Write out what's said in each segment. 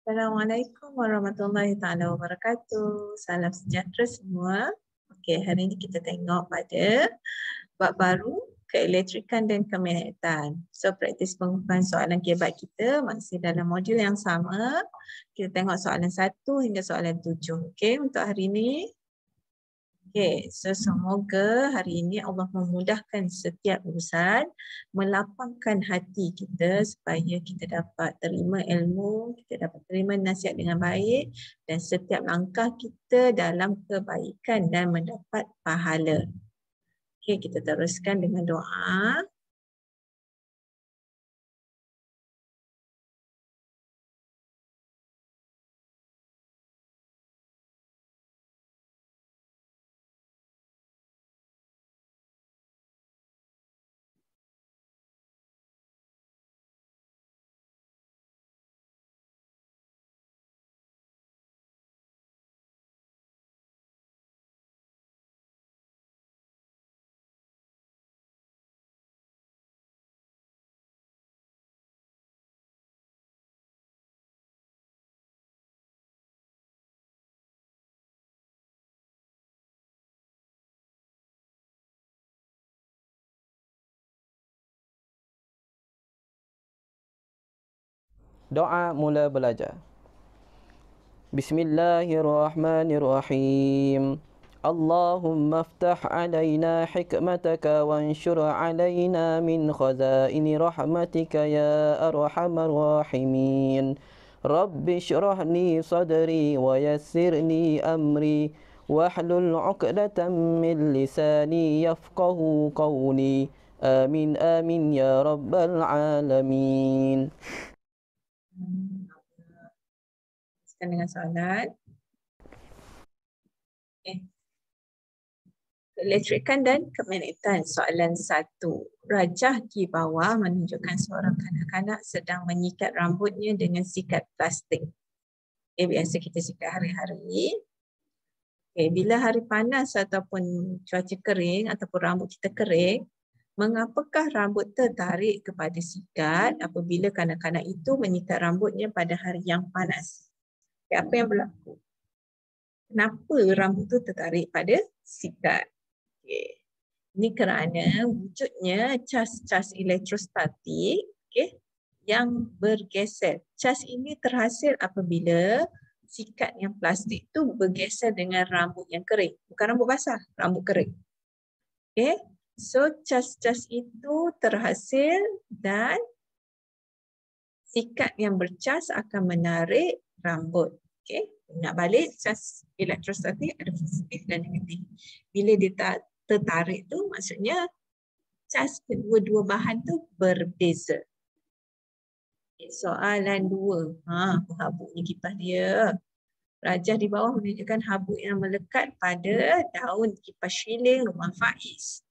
Assalamualaikum warahmatullahi taala wabarakatuh. Salam sejahtera semua. Okey, hari ini kita tengok pada bab baru keelektrikan dan kemagnetan. So, praktis pengukuran soalan kebat kita masih dalam modul yang sama. Kita tengok soalan 1 hingga soalan 7. Okey, untuk hari ini. Okey, so semoga hari ini Allah memudahkan setiap urusan, melapangkan hati kita supaya kita dapat terima ilmu, kita dapat terima nasihat dengan baik dan setiap langkah kita dalam kebaikan dan mendapat pahala. Okey, kita teruskan dengan doa. Doa mula belajar. Bismillahirrahmanirrahim. Allahumma aftah alaina hikmataka wanshur alaina min khazaini rahmatika ya arhamar rahimin. Rabbi shrah li sadri wa yassirni amri wahlul 'uqdatam min lisani yafqahu qawli. Amin amin ya rabbal alamin. Teruskan dengan soalan. Keelektrikan dan kemagnetan. Soalan 1. Rajah di bawah menunjukkan seorang kanak-kanak sedang menyikat rambutnya dengan sikat plastik. Biasa kita sikat hari-hari. Bila hari panas ataupun cuaca kering ataupun rambut kita kering, mengapakah rambut tertarik kepada sikat apabila kanak-kanak itu menyikat rambutnya pada hari yang panas? Apa yang berlaku? Kenapa rambut itu tertarik pada sikat? Ini kerana wujudnya cas-cas elektrostatik yang bergeser. Cas ini terhasil apabila sikat yang plastik itu bergeser dengan rambut yang kering. Bukan rambut basah, rambut kering. So cas-cas itu terhasil dan sikat yang bercas akan menarik rambut. Nak balik, cas elektrostatik ada positif dan negatif. Bila dia tertarik tu maksudnya cas kedua-dua bahan tu berbeza. Soalan 2. Habuknya kipas dia. Rajah di bawah menunjukkan habuk yang melekat pada daun kipas shilling rumah Faiz.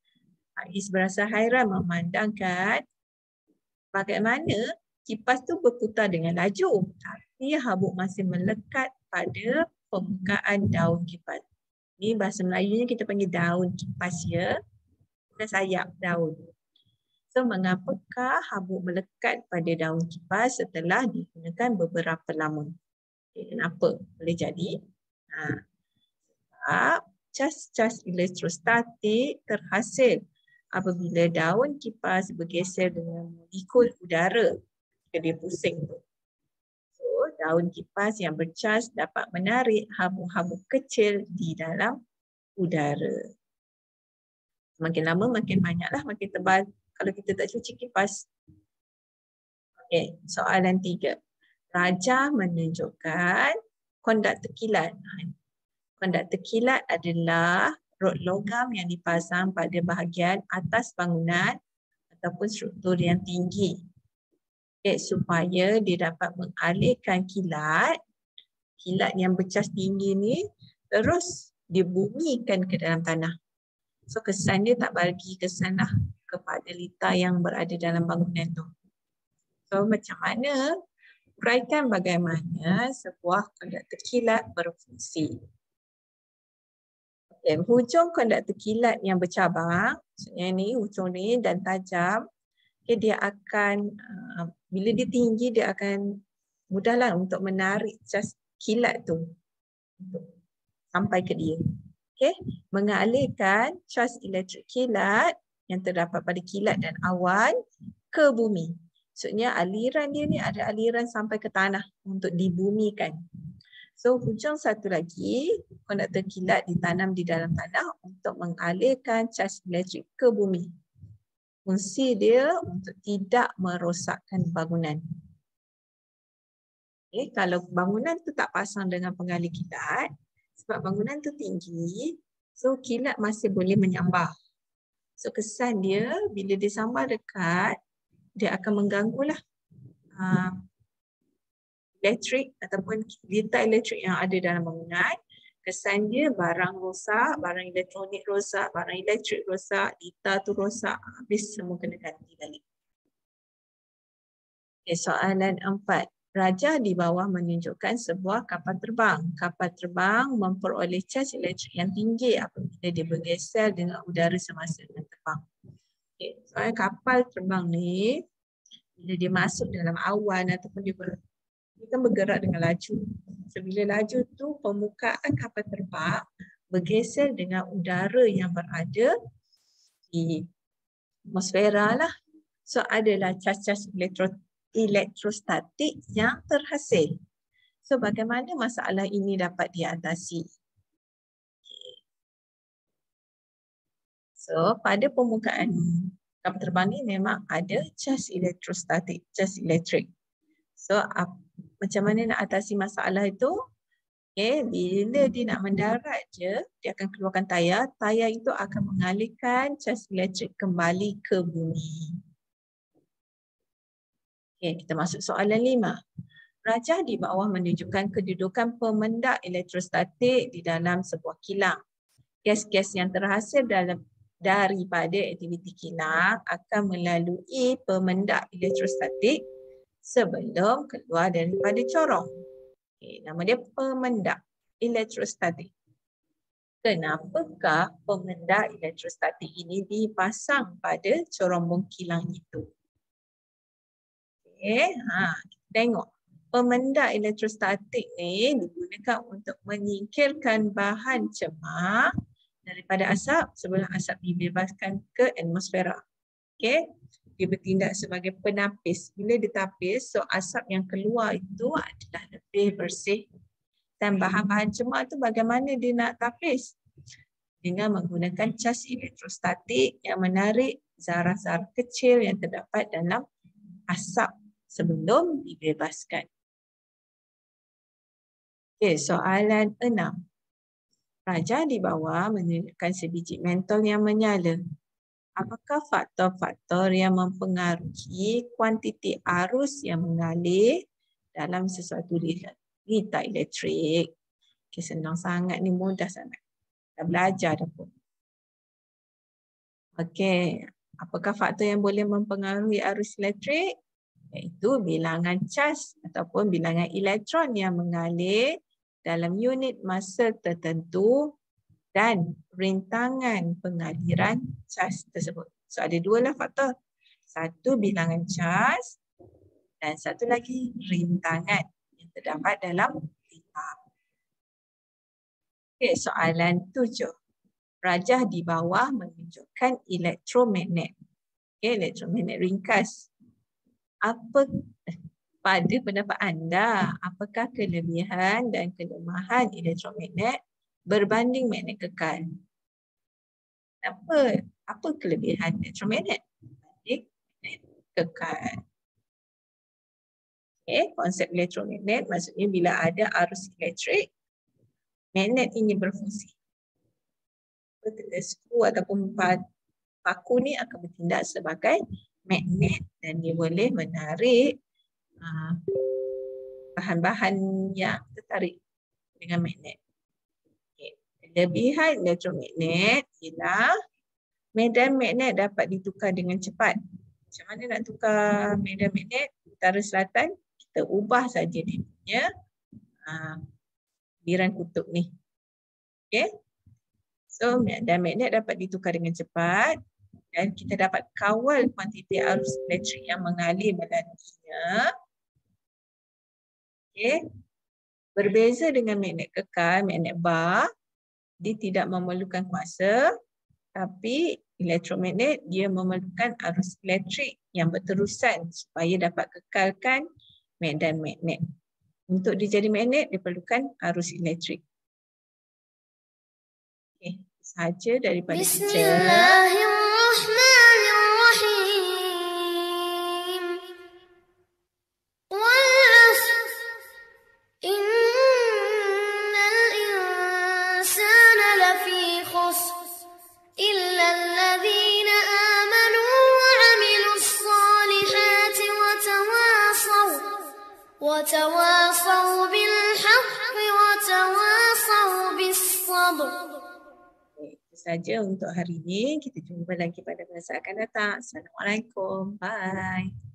Faiz berasa hairan memandangkan bagaimana kipas tu berputar dengan laju, tapi habuk masih melekat pada permukaan daun kipas. Ini bahasa Melayunya kita panggil daun kipas ya. Bukan sayap daun. So, mengapakah habuk melekat pada daun kipas setelah digunakan beberapa lama? Kenapa boleh jadi? Sebab cas-cas elektrostatik terhasil apabila daun kipas bergeser dengan molekul udara ketika dia pusing tu. So, daun kipas yang bercas dapat menarik habuk-habuk kecil di dalam udara. Makin lama makin banyaklah, makin tebal kalau kita tak cuci kipas. Soalan 3. Rajah menunjukkan konduktor kilat. Konduktor kilat adalah rod logam yang dipasang pada bahagian atas bangunan ataupun struktur yang tinggi. Supaya dia dapat mengalihkan kilat yang bercas tinggi ni terus dibumikan ke dalam tanah. So kesan dia tak bagi kesan lah kepada litar yang berada dalam bangunan tu. So macam mana? Uraikan bagaimana sebuah konduktor kilat berfungsi. Hujung konduktor kilat yang bercabang, maksudnya ni hujung ni dan tajam, dia akan bila dia tinggi dia akan mudahlah untuk menarik cas kilat tu untuk sampai ke dia. Okey, mengalihkan cas elektrik kilat yang terdapat pada kilat dan awan ke bumi. Maksudnya aliran dia ni ada aliran sampai ke tanah untuk dibumikan. So hujung satu lagi, konduktor kilat ditanam di dalam tanah untuk mengalihkan cas elektrik ke bumi. Fungsi dia untuk tidak merosakkan bangunan. Okay, kalau bangunan tu tak pasang dengan pengalih kilat, sebab bangunan tu tinggi, so kilat masih boleh menyambar. So kesan dia bila dia sambar dekat, dia akan mengganggulah elektrik ataupun litar elektrik yang ada dalam bangunan. Kesan dia barang rosak, barang elektronik rosak, barang elektrik rosak, litar tu rosak, habis semua kena ganti balik. Okay, soalan 4. Rajah di bawah menunjukkan sebuah kapal terbang. Kapal terbang memperoleh caj elektrik yang tinggi apabila dia bergeser dengan udara semasa dengan terbang. Okay, soalan kapal terbang ni, bila dia masuk dalam awan ataupun dia kan bergerak dengan laju. So, bila laju tu, permukaan kapal terbang bergeser dengan udara yang berada di atmosfera lah. So, adalah cas-cas elektrostatik yang terhasil. So, bagaimana masalah ini dapat diatasi? So, pada permukaan kapal terbang ni memang ada cas elektrostatik, cas elektrik. So, macam mana nak atasi masalah itu? Okay, bila dia nak mendarat je, dia akan keluarkan tayar. Tayar itu akan mengalihkan cas elektrik kembali ke bumi. Okay, kita masuk soalan 5. Rajah di bawah menunjukkan kedudukan pemendak elektrostatik di dalam sebuah kilang. Gas-gas yang terhasil daripada aktiviti kilang akan melalui pemendak elektrostatik sebelum keluar daripada corong. Okay, nama dia pemendak elektrostatik. Kenapakah pemendak elektrostatik ini dipasang pada corong kilang itu? Okay, kita tengok. Pemendak elektrostatik ni digunakan untuk menyingkirkan bahan cemar daripada asap sebelum asap dibebaskan ke atmosfera. Okay. Dia bertindak sebagai penapis. Bila ditapis, so asap yang keluar itu adalah lebih bersih. Dan bahan-bahan cemar itu bagaimana dia nak tapis? Dengan menggunakan cas elektrostatik yang menarik zarah-zarah kecil yang terdapat dalam asap sebelum dibebaskan. Okay, soalan 6. Rajah di bawah menunjukkan sebiji mentol yang menyala. Apakah faktor-faktor yang mempengaruhi kuantiti arus yang mengalir dalam sesuatu litar elektrik? Okay, senang sangat ni, mudah sangat. Dah belajar dah pun. Okey, apakah faktor yang boleh mempengaruhi arus elektrik? Iaitu bilangan cas ataupun bilangan elektron yang mengalir dalam unit masa tertentu dan rintangan pengaliran cas tersebut. So ada dua lah faktor. Satu bilangan cas dan satu lagi rintangan yang terdapat dalam litar. Okay, soalan 7. Rajah di bawah menunjukkan elektromagnet. Okay, elektromagnet ringkas. Pada pendapat anda, apakah kelebihan dan kelemahan elektromagnet berbanding magnet kekal? Apa kelebihan elektromagnet berbanding magnet kekal? Okay, konsep elektromagnet maksudnya bila ada arus elektrik, magnet ini berfungsi. Skru ataupun paku ni akan bertindak sebagai magnet dan dia boleh menarik bahan-bahan yang tertarik dengan magnet. Okay. Kelebihan elektromagnet ialah medan magnet dapat ditukar dengan cepat. Macam mana nak tukar medan magnet utara selatan? Kita ubah saja dia punya biran kutub ni. Okay. So medan magnet dapat ditukar dengan cepat dan kita dapat kawal kuantiti arus elektrik yang mengalir melaluinya Okay. Berbeza dengan magnet kekal, magnet bar, dia tidak memerlukan kuasa, tapi elektromagnet dia memerlukan arus elektrik yang berterusan supaya dapat kekalkan medan magnet. Untuk dia jadi magnet, dia perlukan arus elektrik. Okay, sahaja daripada teacher. Bismillahirrahmanirrahim. Wal-'asr. Innal insana lafi khusr. Illa alladhina amanu wa 'amilus salihati wa tawasaw bil haqqi wa tawasaw bis sabr. Itu saja untuk hari ini. Kita jumpa lagi pada masa akan datang. Assalamualaikum. Bye.